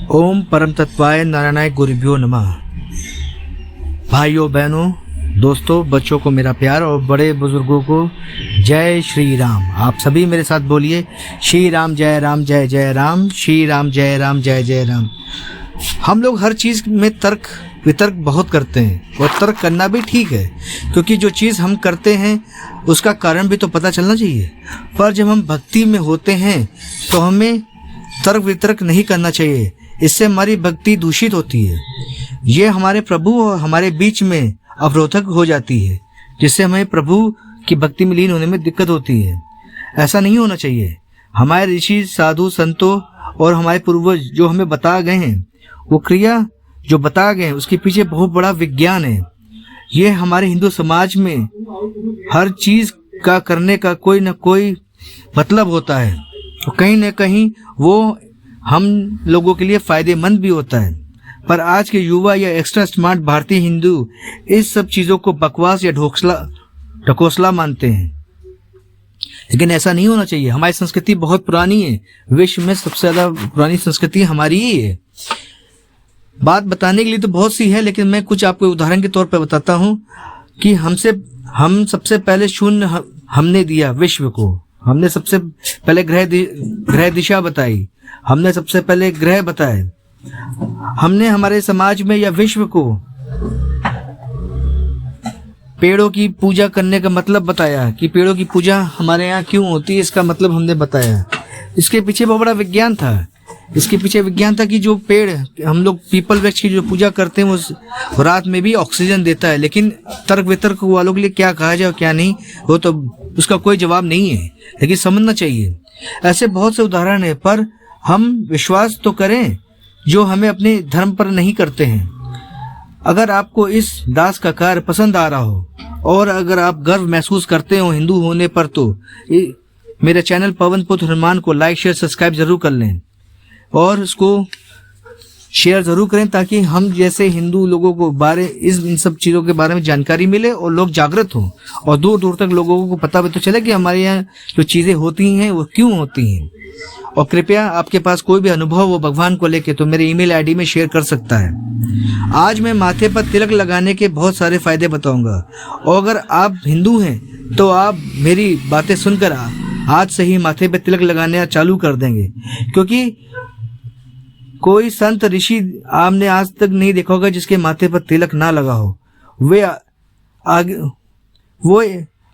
ओम परम तत्वाय नारायणाय गुरुभ्यो नमः। भाइयों बहनों दोस्तों बच्चों को मेरा प्यार और बड़े बुजुर्गों को जय श्री राम। आप सभी मेरे साथ बोलिए श्री राम जय जय राम, श्री राम जय जय राम। हम लोग हर चीज़ में तर्क वितर्क बहुत करते हैं और तर्क करना भी ठीक है, क्योंकि जो चीज़ हम करते हैं उसका कारण भी तो पता चलना चाहिए। पर जब हम भक्ति में होते हैं तो हमें तर्क वितर्क नहीं करना चाहिए, इससे हमारी भक्ति दूषित होती है। ये हमारे प्रभु और हमारे बीच में अवरोधक हो जाती है, जिससे हमें प्रभु की भक्ति में लीन होने में दिक्कत होती है। ऐसा नहीं होना चाहिए। हमारे ऋषि साधु संतों और हमारे पूर्वज जो हमें बता गए हैं, वो क्रिया जो बता गए हैं उसके पीछे बहुत बड़ा विज्ञान है। ये हमारे हिंदू समाज में हर चीज़ का करने का कोई ना कोई मतलब होता है, तो कहीं ना कहीं वो हम लोगों के लिए फ़ायदेमंद भी होता है। पर आज के युवा या एक्स्ट्रा स्मार्ट भारतीय हिंदू इस सब चीज़ों को बकवास या ढकोसला मानते हैं, लेकिन ऐसा नहीं होना चाहिए। हमारी संस्कृति बहुत पुरानी है, विश्व में सबसे ज़्यादा पुरानी संस्कृति हमारी ही है। बात बताने के लिए तो बहुत सी है, लेकिन मैं कुछ आपको उदाहरण के तौर पर बताता हूँ कि हम सबसे पहले शून्य हमने दिया विश्व को। हमने सबसे पहले ग्रह दिशा बताई, हमने सबसे पहले ग्रह बताए, हमने हमारे समाज में या विश्व को पेड़ों की पूजा करने का मतलब बताया कि पेड़ों की पूजा हमारे यहाँ क्यों होती है, इसका मतलब हमने बताया। इसके पीछे बहुत बड़ा विज्ञान था। इसके पीछे विज्ञान था कि जो पेड़ हम लोग पीपल वृक्ष की जो पूजा करते हैं वो रात में भी ऑक्सीजन देता है, लेकिन तर्क वितर्क वालों के लिए क्या कहा जाए और क्या नहीं, वो तो उसका कोई जवाब नहीं है, लेकिन समझना चाहिए। ऐसे बहुत से उदाहरण है, पर हम विश्वास तो करें जो हमें अपने धर्म पर नहीं करते हैं। अगर आपको इस दास का कार्य पसंद आ रहा हो और अगर आप गर्व महसूस करते हो हिंदू होने पर, तो मेरे चैनल पवन पुत्र हनुमान को लाइक शेयर सब्सक्राइब जरूर कर लें और इसको शेयर ज़रूर करें, ताकि हम जैसे हिंदू लोगों को इन सब चीज़ों के बारे में जानकारी मिले और लोग जागृत हों और दूर दूर तक लोगों को पता भी तो चले कि हमारे यहाँ जो चीज़ें होती हैं वो क्यों होती हैं। और कृपया आपके पास कोई भी अनुभव हो भगवान को लेके तो मेरे ईमेल आईडी में शेयर कर सकता है। आज मैं माथे पर तिलक लगाने के बहुत सारे फ़ायदे बताऊँगा, और अगर आप हिंदू हैं तो आप मेरी बातें सुनकर आज से ही माथे पर तिलक लगाने चालू कर देंगे, क्योंकि कोई संत ऋषि आपने आज तक नहीं देखा होगा जिसके माथे पर तिलक ना लगा हो। वो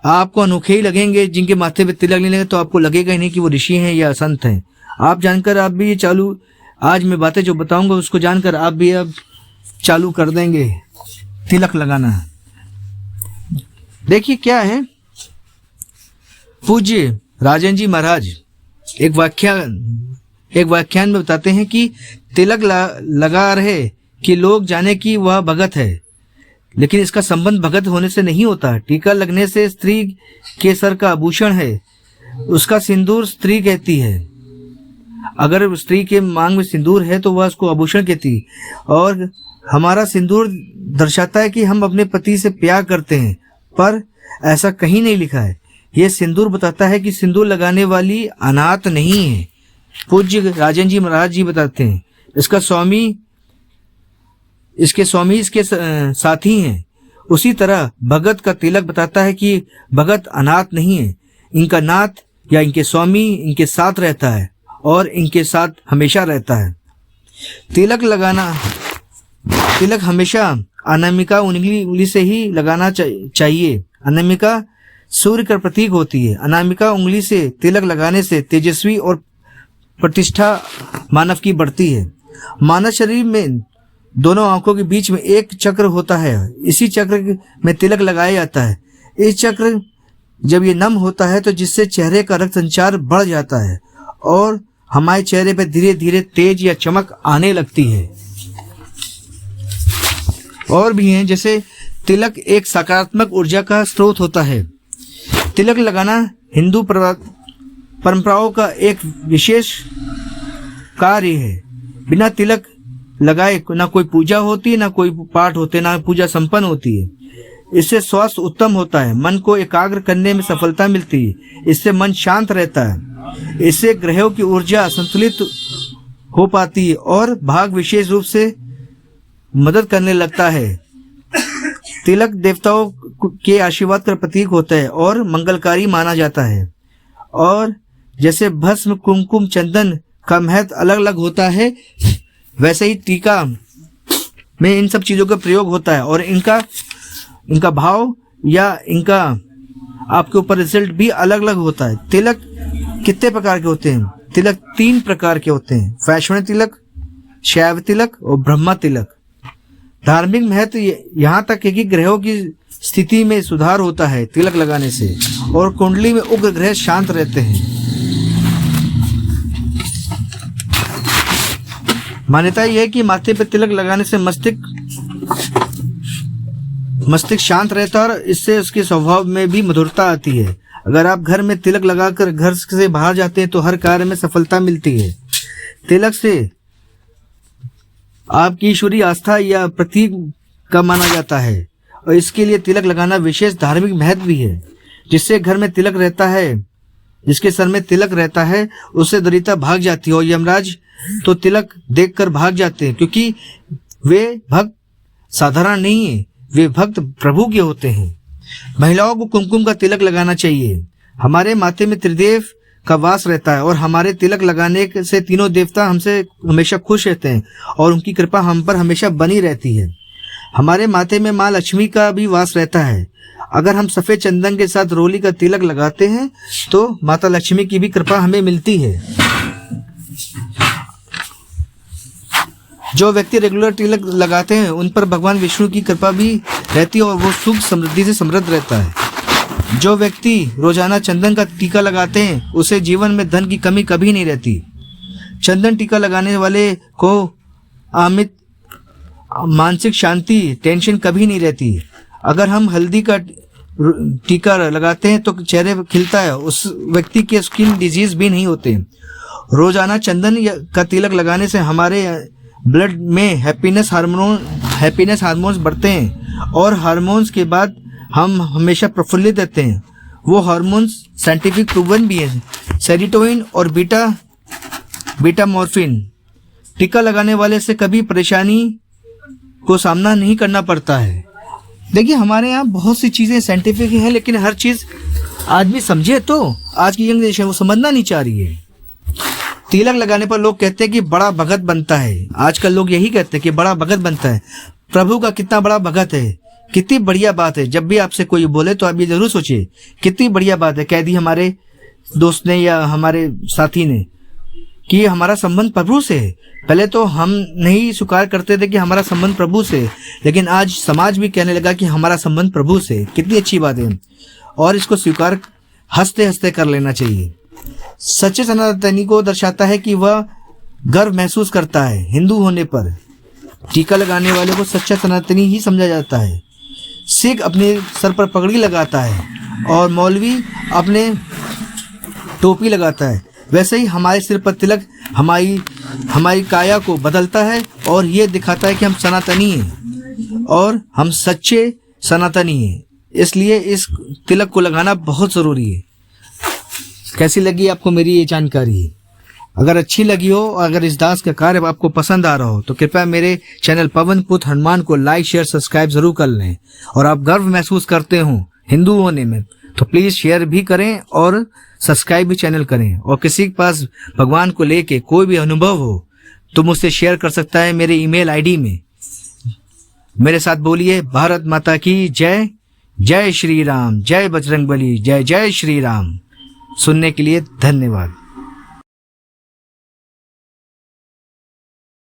आपको अनोखे ही लगेंगे। जिनके माथे पे तिलक नहीं लगे तो आपको लगेगा ही नहीं कि वो ऋषि हैं या संत हैं। आप जानकर आप भी आज मैं बातें जो बताऊंगा उसको जानकर आप भी अब चालू कर देंगे तिलक लगाना। देखिए क्या है, पूज्य राजन जी महाराज एक व्याख्यान में बताते हैं कि तिलक लगा रहे कि लोग जाने कि वह भगत है, लेकिन इसका संबंध भगत होने से नहीं होता। टीका लगने से स्त्री के सर का आभूषण है, उसका सिंदूर स्त्री कहती है। अगर स्त्री के मांग में सिंदूर है तो वह उसको आभूषण कहती। और हमारा सिंदूर दर्शाता है कि हम अपने पति से प्यार करते हैं, पर ऐसा कहीं नहीं लिखा है। यह सिंदूर बताता है कि सिंदूर लगाने वाली अनाथ नहीं है। पूज्य राजन जी महाराज जी बताते हैं इसके स्वामी इसके साथी हैं। उसी तरह भगत का तिलक बताता है कि भगत अनाथ नहीं है, इनका नाथ या इनके स्वामी इनके साथ रहता है और इनके साथ हमेशा रहता है। तिलक हमेशा अनामिका उंगली से ही लगाना चाहिए। अनामिका सूर्य का प्रतीक होती है। अनामिका उंगली से तिलक लगाने से तेजस्वी और प्रतिष्ठा मानव की बढ़ती है। मानव शरीर में दोनों आंखों के बीच में एक चक्र होता है, इसी चक्र में तिलक लगाया जाता है। इस चक्र जब ये नम होता है तो जिससे चेहरे का रक्त संचार बढ़ जाता है और हमारे चेहरे पर धीरे धीरे तेज या चमक आने लगती है। और भी हैं, जैसे तिलक एक सकारात्मक ऊर्जा का स्रोत होता है। तिलक लगाना हिंदू परंपराओं का एक विशेष कार्य है। बिना तिलक लगाए ना कोई पूजा होती, ना कोई पाठ होते, ना पूजा संपन्न होती है। इससे स्वास्थ्य उत्तम होता है, मन को एकाग्र करने में सफलता मिलती है, इससे मन शांत रहता है, इससे ग्रहों की ऊर्जा संतुलित हो पाती है और भाग विशेष रूप से मदद करने लगता है। तिलक देवताओं के आशीर्वाद का प्रतीक होता है और मंगलकारी माना जाता है। और जैसे भस्म, कुमकुम, चंदन का महत्व अलग अलग होता है, वैसे ही टीका में इन सब चीज़ों का प्रयोग होता है और इनका भाव या इनका आपके ऊपर रिजल्ट भी अलग अलग होता है। तिलक कितने प्रकार के होते हैं? तिलक 3 प्रकार के होते हैं, वैष्णव तिलक, शैव तिलक और ब्रह्मा तिलक। धार्मिक महत्व यहाँ तक है कि ग्रहों की स्थिति में सुधार होता है तिलक लगाने से और कुंडली में उग्र ग्रह शांत रहते हैं। मान्यता यह है कि माथे पर तिलक लगाने से मस्तिष्क शांत रहता है और इससे उसके स्वभाव में भी मधुरता आती है। अगर आप घर में तिलक लगाकर घर से बाहर जाते हैं तो हर कार्य में सफलता मिलती है। तिलक से आपकी ईश्वरीय आस्था या प्रतीक का माना जाता है और इसके लिए तिलक लगाना विशेष धार्मिक महत्व भी है। जिससे घर में तिलक रहता है, जिसके सर में तिलक रहता है, उससे दरिद्रता भाग जाती है और यमराज तो तिलक देखकर भाग जाते हैं, क्योंकि वे भक्त साधारण नहीं है, वे भक्त प्रभु के होते हैं। महिलाओं को कुमकुम का तिलक लगाना चाहिए। हमारे माथे में त्रिदेव का वास रहता है और हमारे तिलक लगाने से तीनों देवता हमसे हमेशा खुश रहते हैं और उनकी कृपा हम पर हमेशा बनी रहती है। हमारे माथे में माँ लक्ष्मी का भी वास रहता है। अगर हम सफेद चंदन के साथ रोली का तिलक लगाते हैं तो माता लक्ष्मी की भी कृपा हमें मिलती है। जो व्यक्ति रेगुलर तिलक लगाते हैं उन पर भगवान विष्णु की कृपा भी रहती है और वो सुख समृद्धि से समृद्ध रहता है। जो व्यक्ति रोजाना चंदन का टीका लगाते हैं उसे जीवन में धन की कमी कभी नहीं रहती। चंदन टीका लगाने वाले को अमित मानसिक शांति, टेंशन कभी नहीं रहती। अगर हम हल्दी का टीका लगाते हैं तो चेहरे पर खिलता है, उस व्यक्ति के स्किन डिजीज भी नहीं होते। रोजाना चंदन का तिलक लगाने से हमारे ब्लड में हैप्पीनेस हार्मोन्स बढ़ते हैं और हार्मोन्स के बाद हम हमेशा प्रफुल्लित रहते हैं। वो हार्मोन्स साइंटिफिक प्रूवन भी है, सेरोटोनिन और बीटा मॉर्फिन। टीका लगाने वाले से कभी परेशानी को सामना नहीं करना पड़ता है। देखिए हमारे यहाँ बहुत सी चीज़ें साइंटिफिक हैं, लेकिन हर चीज़ आदमी समझे तो आज की यंग जनरेशन वो समझना नहीं चाह रही है। तिलक लगाने पर लोग कहते हैं कि बड़ा भगत बनता है। आजकल लोग यही कहते हैं कि बड़ा भगत बनता है। प्रभु का कितना बड़ा भगत है, कितनी बढ़िया बात है। जब भी आपसे कोई बोले तो आप ये जरूर सोचिए कितनी बढ़िया बात है। कह दी हमारे दोस्त ने या हमारे साथी ने कि हमारा संबंध प्रभु से है। पहले तो हम नहीं स्वीकार करते थे कि हमारा संबंध प्रभु से, लेकिन आज समाज भी कहने लगा कि हमारा संबंध प्रभु से। कितनी अच्छी बात है और इसको स्वीकार हंसते हंसते कर लेना चाहिए। सच्चे सनातनी को दर्शाता है कि वह गर्व महसूस करता है हिंदू होने पर। टीका लगाने वाले को सच्चा सनातनी ही समझा जाता है। सिख अपने सर पर पगड़ी लगाता है और मौलवी अपने टोपी लगाता है। वैसे ही हमारे सिर पर तिलक हमारी काया को बदलता है और ये दिखाता है कि हम सनातनी हैं और हम सच्चे सनातनी हैं। इसलिए इस तिलक को लगाना बहुत ज़रूरी है। कैसी लगी आपको मेरी ये जानकारी? अगर अच्छी लगी हो और अगर इस दास का कार्य आपको पसंद आ रहा हो तो कृपया मेरे चैनल पवन पुत्र हनुमान को लाइक, शेयर, सब्सक्राइब जरूर कर लें। और आप गर्व महसूस करते हो हिंदू होने में तो प्लीज़ शेयर भी करें और सब्सक्राइब भी चैनल करें। और किसी के पास भगवान को लेके कोई भी अनुभव हो तो मुझसे शेयर कर सकता है मेरे ईमेल आईडी में। मेरे साथ बोलिए भारत माता की जय। जय श्री राम, जय बजरंगबली, जय जय श्री राम। सुनने के लिए धन्यवाद।